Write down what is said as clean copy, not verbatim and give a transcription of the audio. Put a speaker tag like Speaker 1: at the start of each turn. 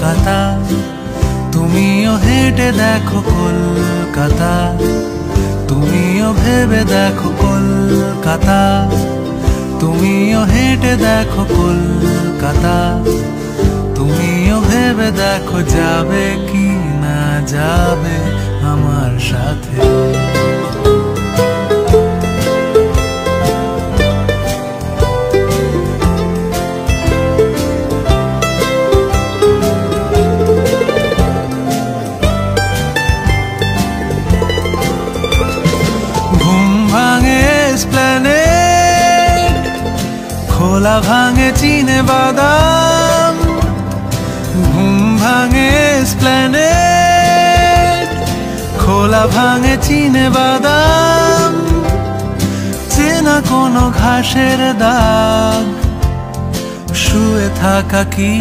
Speaker 1: কলকাতা, তুমিও হেঁটে দেখো কলকাতা, তুমিও ভেবে দেখো কলকাতা, তুমিও হেঁটে দেখো কলকাতা, তুমিও ভেবে দেখো যাবে কি না যাবে আমার সাথে। খোলা ভাঙে চিনে বাদাম, ঘুম ভাঙে এসপ্ল্যানেড, খোলা ভাঙে চিনে বাদাম, চেনা কোনো ঘাসের দাগ, শুয়ে থাকা কি